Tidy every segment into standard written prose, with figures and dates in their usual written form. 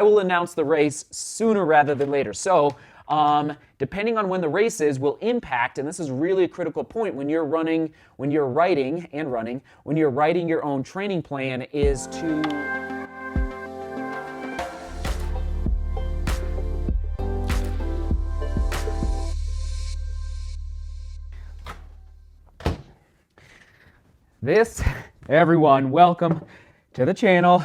I will announce the race sooner rather than later. So depending on when the race is will impact, and this is really a critical point when you're writing your own training plan, is to everyone, welcome to the channel.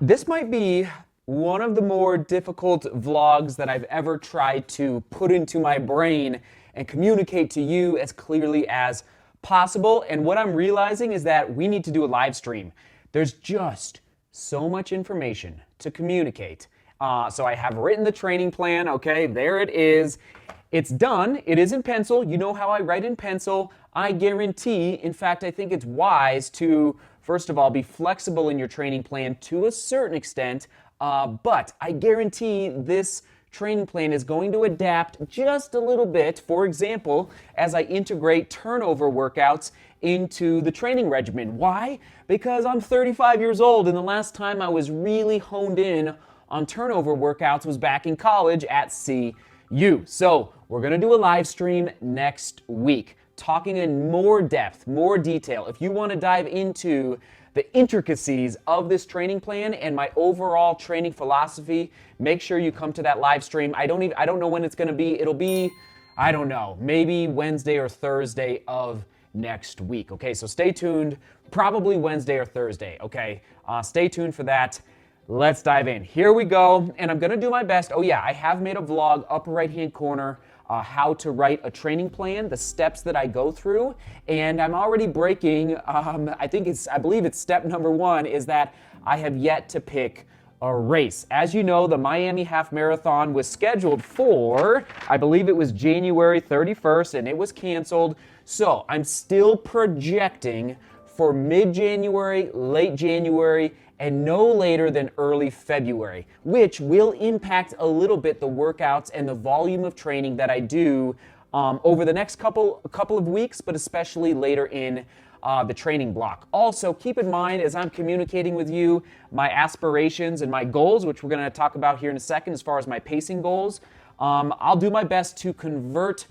This might be one of the more difficult vlogs that I've ever tried to put into my brain and communicate to you as clearly as possible. And what I'm realizing is that we need to do a live stream. There's just so much information to communicate. So I have written the training plan, okay, there it is. It's done, it is in pencil. You know how I write in pencil. I guarantee, in fact, I think it's wise to, first of all, be flexible in your training plan to a certain extent, but I guarantee this training plan is going to adapt just a little bit. For example, as I integrate turnover workouts into the training regimen. Why? Because I'm 35 years old, and the last time I was really honed in on turnover workouts was back in college at CU. So we're going to do a live stream next week, talking in more depth, more detail. If you want to dive into the intricacies of this training plan and my overall training philosophy, make sure you come to that live stream. I don't know when it's going to be. It'll be, I don't know, maybe Wednesday or Thursday of next week. Okay, so stay tuned. Probably Wednesday or Thursday. Okay, stay tuned for that. Let's dive in. Here we go, and I'm going to do my best. Oh yeah, I have made a vlog, upper right-hand corner, how to write a training plan, the steps that I go through, and I'm already breaking, I believe it's step number 1 is that I have yet to pick a race. As you know, the Miami Half Marathon was scheduled for, I believe it was January 31st, and it was canceled, so I'm still projecting for mid-January, late January, and no later than early February, which will impact a little bit the workouts and the volume of training that I do over the next couple of weeks, but especially later in the training block. Also, keep in mind, as I'm communicating with you, my aspirations and my goals, which we're going to talk about here in a second as far as my pacing goals, I'll do my best to convert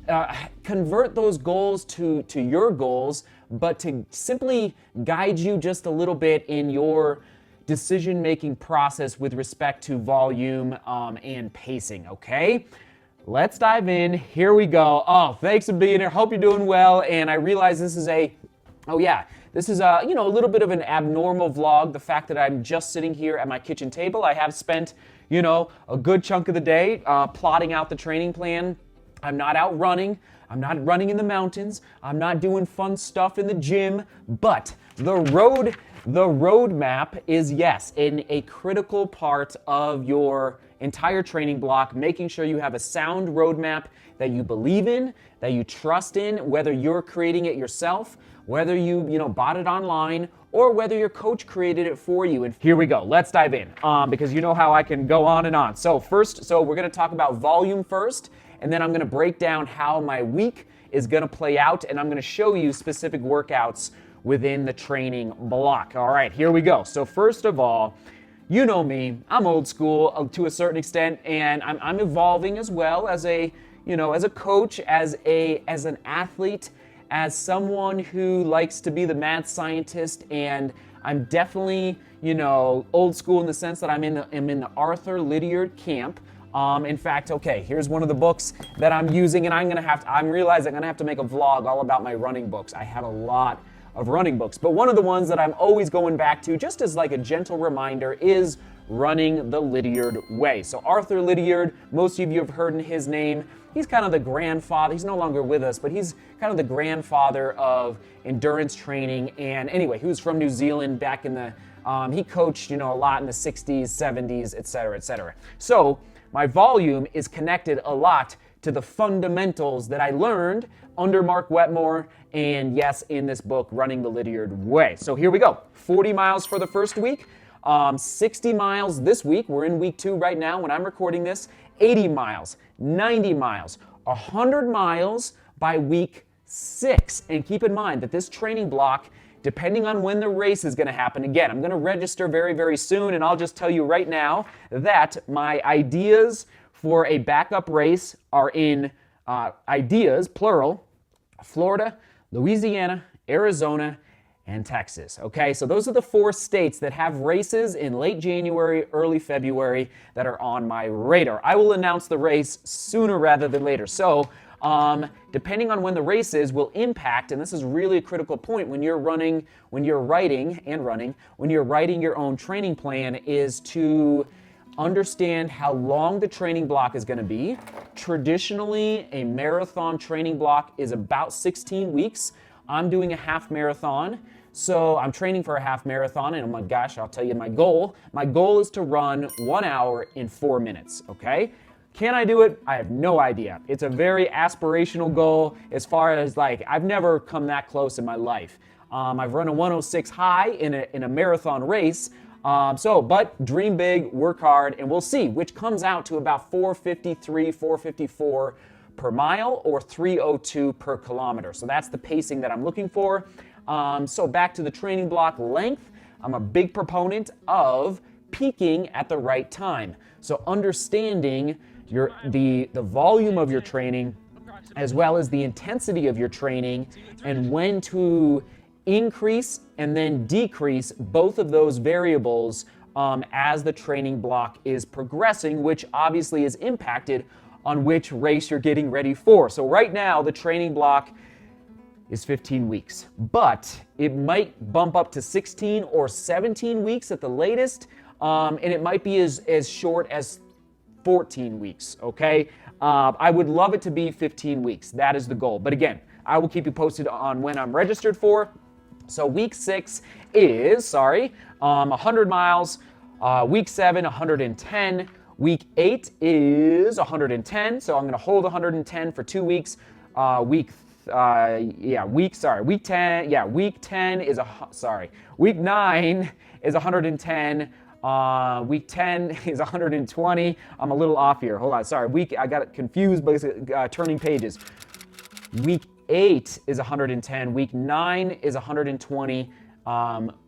those goals to your goals, but to simply guide you just a little bit in your decision-making process with respect to volume and pacing, okay? Let's dive in. Here we go. Oh, thanks for being here. Hope you're doing well. And I realize this is a little bit of an abnormal vlog. The fact that I'm just sitting here at my kitchen table. I have spent, a good chunk of the day plotting out the training plan. I'm not out running. I'm not running in the mountains. I'm not doing fun stuff in the gym, but the roadmap is, yes, a critical part of your entire training block, making sure you have a sound roadmap that you believe in, that you trust in, whether you're creating it yourself, whether you bought it online, or whether your coach created it for you. And here we go. Let's dive in, because you know how I can go on and on. So we're going to talk about volume first, and then I'm going to break down how my week is going to play out, and I'm going to show you specific workouts within the training block. All right, here we go. So first of all, you know me, I'm old school to a certain extent, and I'm evolving as well as a coach, as an athlete, as someone who likes to be the mad scientist, and I'm definitely, old school in the sense that I'm in the Arthur Lydiard camp. In fact, okay, here's one of the books that I'm using, and I'm realizing I'm gonna have to make a vlog all about my running books. I have a lot of running books, but one of the ones that I'm always going back to, just as like a gentle reminder, is Running the Lydiard Way. So Arthur Lydiard, most of you have heard his name. He's kind of the grandfather. He's no longer with us, but he's kind of the grandfather of endurance training. And anyway, he was from New Zealand back in the, he coached, a lot in the 60s, 70s, et cetera, et cetera. So my volume is connected a lot to the fundamentals that I learned under Mark Wetmore and, yes, in this book, Running the Lydiard Way. So here we go. 40 miles for the first week, 60 miles this week. We're in week 2 right now when I'm recording this. 80 miles, 90 miles, 100 miles by week 6. And keep in mind that this training block depending on when the race is going to happen, again, I'm going to register very, very soon, and I'll just tell you right now that my ideas for a backup race are in ideas, plural, Florida, Louisiana, Arizona, and Texas. Okay, so those are the 4 states that have races in late January, early February that are on my radar. I will announce the race sooner rather than later. So, depending on when the race is will impact, and this is really a critical point when you're writing your own training plan, is to understand how long the training block is going to be. Traditionally, a marathon training block is about 16 weeks. I'm doing a half marathon, so I'm training for a half marathon, and oh my gosh, I'll tell you my goal. My goal is to run 1 hour in 4 minutes, okay? Can I do it? I have no idea. It's a very aspirational goal as far as I've never come that close in my life. I've run a 106 high in a marathon race, but dream big, work hard, and we'll see, which comes out to about 4:53, 4:54 per mile or 3:02 per kilometer. So that's the pacing that I'm looking for. So back to the training block length, I'm a big proponent of peaking at the right time. So understanding the volume of your training as well as the intensity of your training and when to increase and then decrease both of those variables as the training block is progressing, which obviously is impacted on which race you're getting ready for. So right now, the training block is 15 weeks, but it might bump up to 16 or 17 weeks at the latest, and it might be as short as 14 weeks, okay? I would love it to be 15 weeks. That is the goal. But again, I will keep you posted on when I'm registered for. So week 6 is, 100 miles. Week 7, 110. Week 8 is 110, so I'm going to hold 110 for 2 weeks. Week 10, week 10 is week 9 is 110. Week 10 is 120. I'm a little off here. Hold on, I got it confused by turning pages. Week 8 is 110. Week 9 is 120.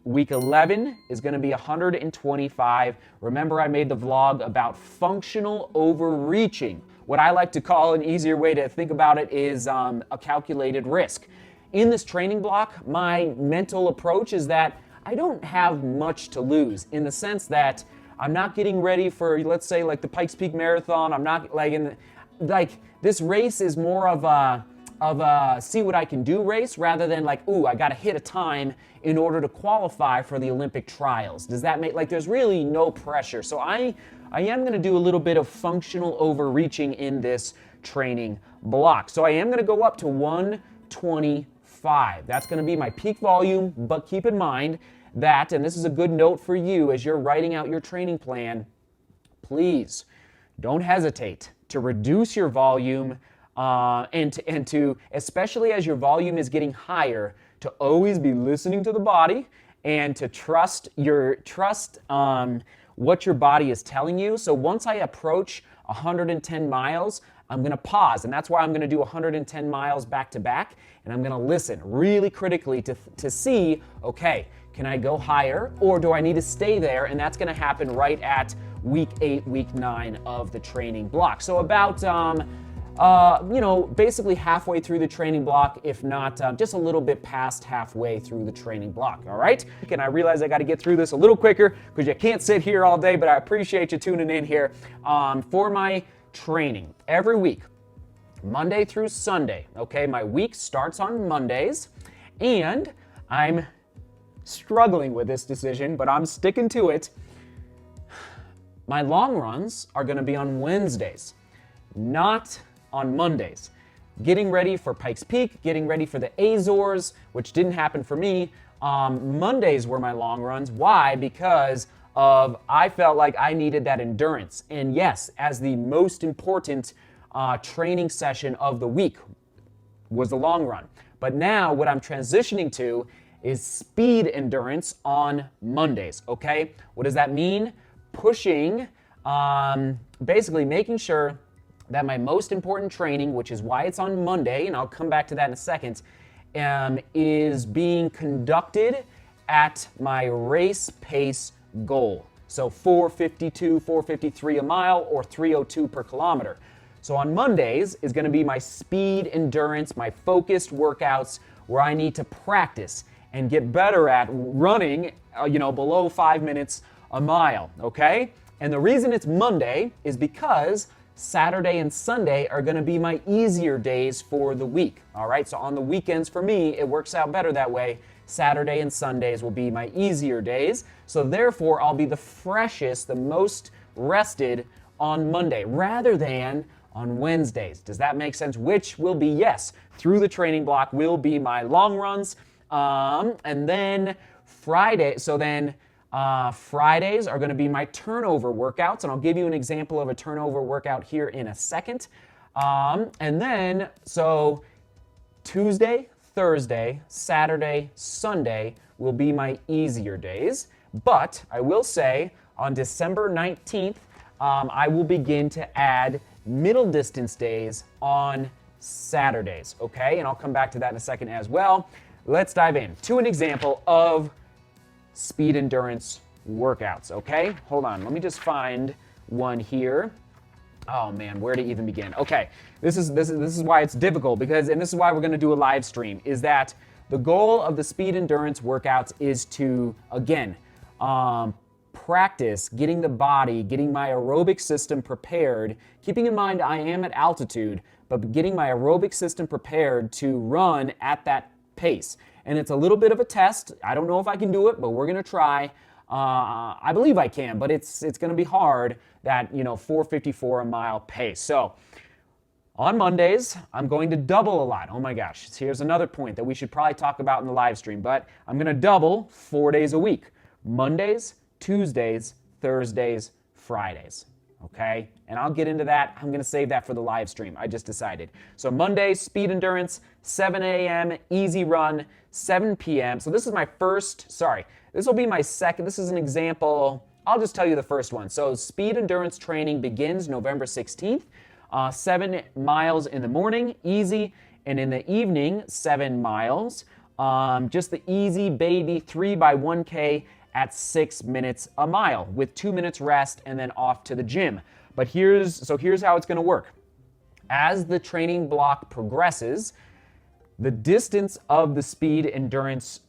Week 11 is going to be 125. Remember, I made the vlog about functional overreaching. What I like to call an easier way to think about it is a calculated risk. In this training block, my mental approach is that I don't have much to lose in the sense that I'm not getting ready for, let's say, the Pikes Peak Marathon. I'm not this race is more of a see what I can do race rather than I got to hit a time in order to qualify for the Olympic trials. Does that make, there's really no pressure. So I am going to do a little bit of functional overreaching in this training block. So I am going to go up to 125. That's going to be my peak volume, but keep in mind that, and this is a good note for you as you're writing out your training plan, please don't hesitate to reduce your volume and to, especially as your volume is getting higher, to always be listening to the body and to trust what your body is telling you. So once I approach 110 miles, I'm going to pause, and that's why I'm going to do 110 miles back to back, and I'm going to listen really critically to see, okay, can I go higher or do I need to stay there? And that's going to happen right at week 8, week 9 of the training block. So about basically halfway through the training block, if not just a little bit past halfway through the training block, all right? And I realize I got to get through this a little quicker because you can't sit here all day, but I appreciate you tuning in here for my training every week, Monday through Sunday, okay? My week starts on Mondays, and I'm struggling with this decision, but I'm sticking to it. My long runs are going to be on Wednesdays, not on Mondays. Getting ready for Pikes Peak, getting ready for the Azores, which didn't happen for me. Mondays were my long runs. Why? Because I felt like I needed that endurance. And yes, as the most important training session of the week was the long run. But now what I'm transitioning to is speed endurance on Mondays, okay? What does that mean? Pushing, basically making sure that my most important training, which is why it's on Monday, and I'll come back to that in a second, is being conducted at my race pace goal. So 4:52, 4:53 a mile, or 3:02 per kilometer. So on Mondays is going to be my speed endurance, my focused workouts where I need to practice and get better at running, below 5 minutes a mile, okay? And the reason it's Monday is because Saturday and Sunday are going to be my easier days for the week, all right? So on the weekends for me, it works out better that way. Saturday and Sundays will be my easier days. So therefore, I'll be the freshest, the most rested on Monday rather than on Wednesdays. Does that make sense? Which will be, yes, through the training block will be my long runs. And then Fridays are going to be my turnover workouts. And I'll give you an example of a turnover workout here in a second. And then, so Tuesday, Thursday, Saturday, Sunday will be my easier days. But I will say on December 19th, I will begin to add middle distance days on Saturdays, okay? And I'll come back to that in a second as well. Let's dive in to an example of speed endurance workouts, okay? Hold on, let me just find one here. Oh man, where to even begin? Okay, this is why it's difficult and this is why we're going to do a live stream, is that the goal of the speed endurance workouts is to, again, practice getting my aerobic system prepared, keeping in mind I am at altitude, but getting my aerobic system prepared to run at that pace. And it's a little bit of a test. I don't know if I can do it, but we're going to try. I believe I can, but it's going to be hard, that 4:54 a mile pace. So on Mondays, I'm going to double a lot. Oh my gosh, here's another point that we should probably talk about in the live stream, but I'm going to double 4 days a week. Mondays, Tuesdays, Thursdays, Fridays, okay? And I'll get into that. I'm going to save that for the live stream. I just decided. So Monday, speed endurance, 7 a.m., easy run, 7 p.m. So this is my this will be my second. This is an example. I'll just tell you the first one. So speed endurance training begins November 16th, 7 miles in the morning, easy, and in the evening, 7 miles. Just the easy baby 3x1K at 6 minutes a mile with 2 minutes rest and then off to the gym. But here's how it's going to work. As the training block progresses, the distance of the speed endurance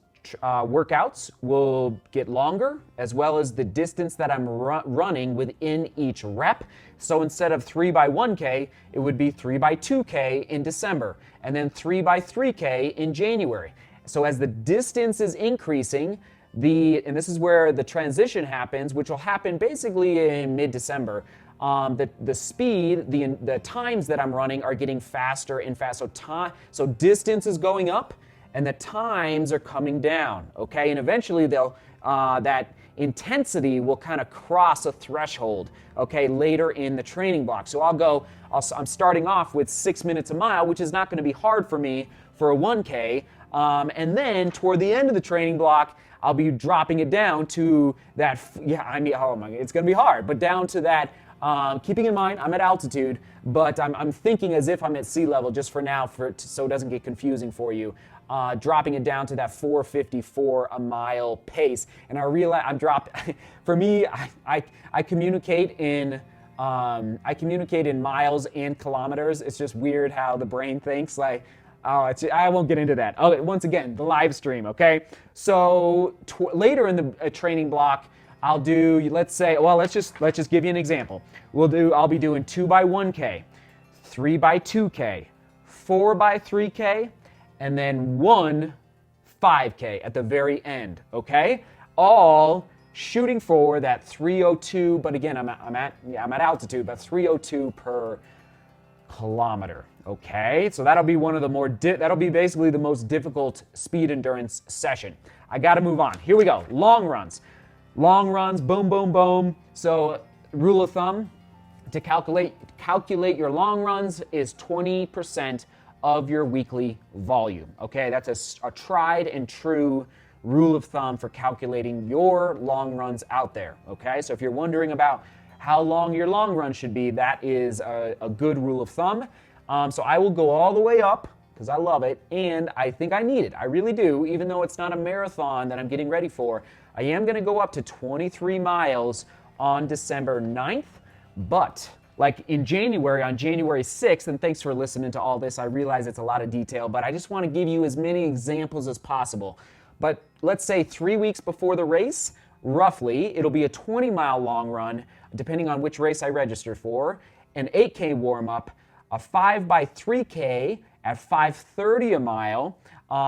workouts will get longer, as well as the distance that I'm running within each rep. So instead of 3x1K, it would be 3x2K in December, and then 3x3K in January. So as the distance is increasing, and this is where the transition happens, which will happen basically in mid-December. The speed, the times that I'm running are getting faster and faster. So distance is going up, and the times are coming down. Okay, and eventually that intensity will kind of cross a threshold. Okay, later in the training block. So I'm starting off with 6 minutes a mile, which is not going to be hard for me for a 1K. And then toward the end of the training block, I'll be dropping it down to that, it's going to be hard, but down to that, keeping in mind I'm at altitude, but I'm thinking as if I'm at sea level just for now, so it doesn't get confusing for you, dropping it down to that 4:54 a mile pace. And I realize for me, I communicate in miles and kilometers. It's just weird how the brain thinks, like, I won't get into that. Okay, once again, the live stream, okay? So later in the training block, I'll do, let's just give you an example. I'll be doing 2x1K, 3x2K, 4x3K, and then 1 5K at the very end, okay? All shooting for that 3:02, but again, I'm at altitude, but 3:02 per kilometer. Okay, so that'll be one of the that'll be basically the most difficult speed endurance session. I got to move on. Here we go. Long runs, boom, boom, boom. So rule of thumb to calculate your long runs is 20% of your weekly volume. Okay, that's a tried and true rule of thumb for calculating your long runs out there. Okay, so if you're wondering about how long your long run should be, that is a good rule of thumb. So I will go all the way up because I love it, and I think I need it. I really do, even though it's not a marathon that I'm getting ready for. I am going to go up to 23 miles on December 9th, but like in January, on January 6th, and thanks for listening to all this. I realize it's a lot of detail, but I just want to give you as many examples as possible. But let's say 3 weeks before the race, roughly, it'll be a 20-mile long run, depending on which race I register for, an 8K warm-up, a 5x3K at 5:30 a mile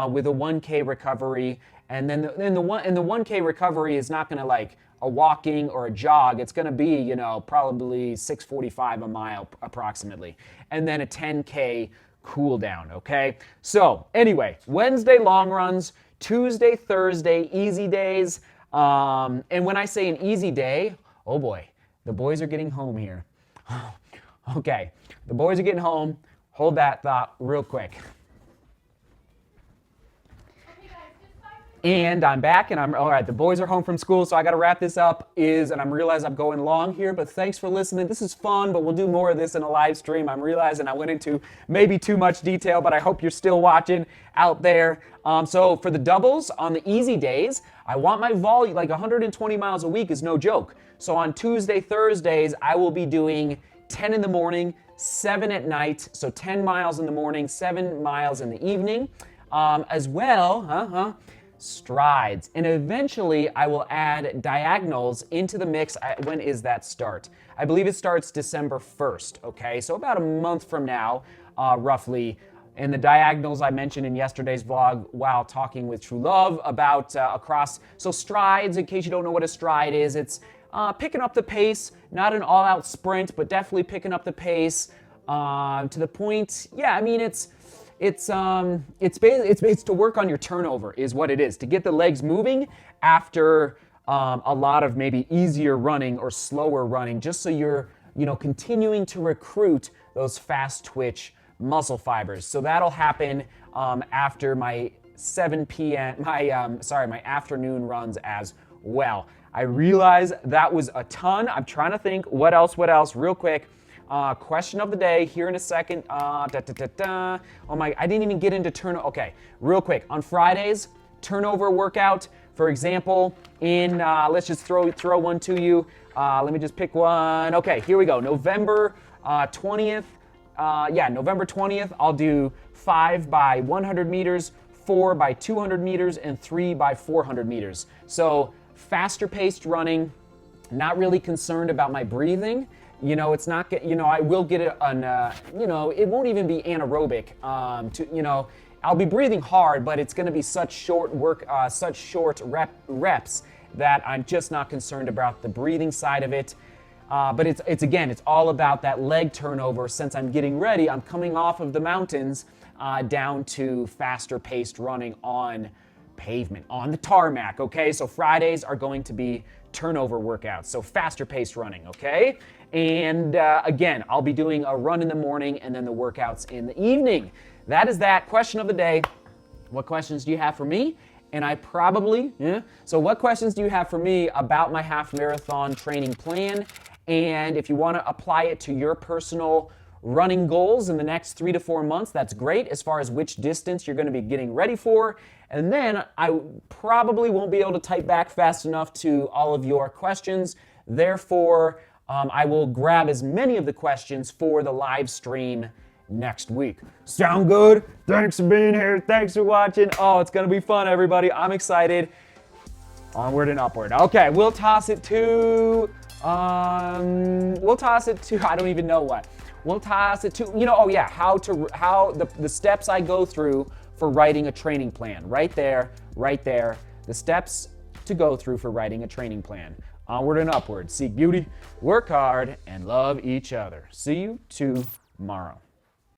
with a 1K recovery, and then the 1K recovery is not going to like a walking or a jog. It's going to be, you know, probably 6:45 a mile approximately, and then a 10K cool down, okay? So anyway, Wednesday long runs, Tuesday, Thursday, easy days. And when I say an easy day, oh boy, the boys are getting home here. Okay, the boys are getting home. Hold that thought real quick. And I'm back, and I'm all right. The boys are home from school, so I got to wrap this up. And I'm realizing I'm going long here, but thanks for listening. This is fun, but we'll do more of this in a live stream. I'm realizing I went into maybe too much detail, but I hope you're still watching out there. So for the doubles on the easy days, I want my volume, like 120 miles a week is no joke. So on Tuesday, Thursdays, I will be doing 10 in the morning, 7 at night. So 10 miles in the morning, 7 miles in the evening. As well, strides, and eventually I will add diagonals into the mix. When is that start? I believe it starts December 1st, okay? So about a month from now, roughly. And the diagonals I mentioned in yesterday's vlog while talking with True Love about across. So strides, in case you don't know what a stride is, it's picking up the pace, not an all-out sprint, but definitely picking up the pace to the point, yeah, I mean, it's to work on your turnover is what it is, to get the legs moving after a lot of maybe easier running or slower running, just so you're, you know, continuing to recruit those fast twitch muscle fibers. So that'll happen after my 7 p.m. my afternoon runs as well. I realize that was a ton. I'm trying to think what else real quick. Question of the day here in a second. Oh my, I didn't even get into turnover. Okay, real quick. On Fridays, turnover workout. For example, in, let's just throw one to you. Let me just pick one. Okay, here we go. November 20th. November 20th, I'll do 5 by 100 meters, 4 by 200 meters, and 3 by 400 meters. So faster paced running, not really concerned about my breathing. You know, it's not, you know, I will get it on, you know, it won't even be anaerobic. You know, I'll be breathing hard, but it's going to be such short reps that I'm just not concerned about the breathing side of it. But it's all about that leg turnover. Since I'm getting ready, I'm coming off of the mountains down to faster paced running on pavement, on the tarmac, okay? So Fridays are going to be turnover workouts, so faster paced running, okay? And again, I'll be doing a run in the morning and then the workouts in the evening. That is that. Question of the day. What questions do you have for me? And I probably, so what questions do you have for me about my half marathon training plan? And if you want to apply it to your personal running goals in the next 3 to 4 months, that's great as far as which distance you're going to be getting ready for. And then I probably won't be able to type back fast enough to all of your questions. Therefore, I will grab as many of the questions for the live stream next week. Sound good? Thanks for being here. Thanks for watching. Oh, it's going to be fun, everybody. I'm excited. Onward and upward. Okay, we'll toss it to, I don't even know what. We'll toss it to, you know, oh yeah, how the steps I go through for writing a training plan. Right there. The steps to go through for writing a training plan. Onward and upward. Seek beauty, work hard, and love each other. See you tomorrow.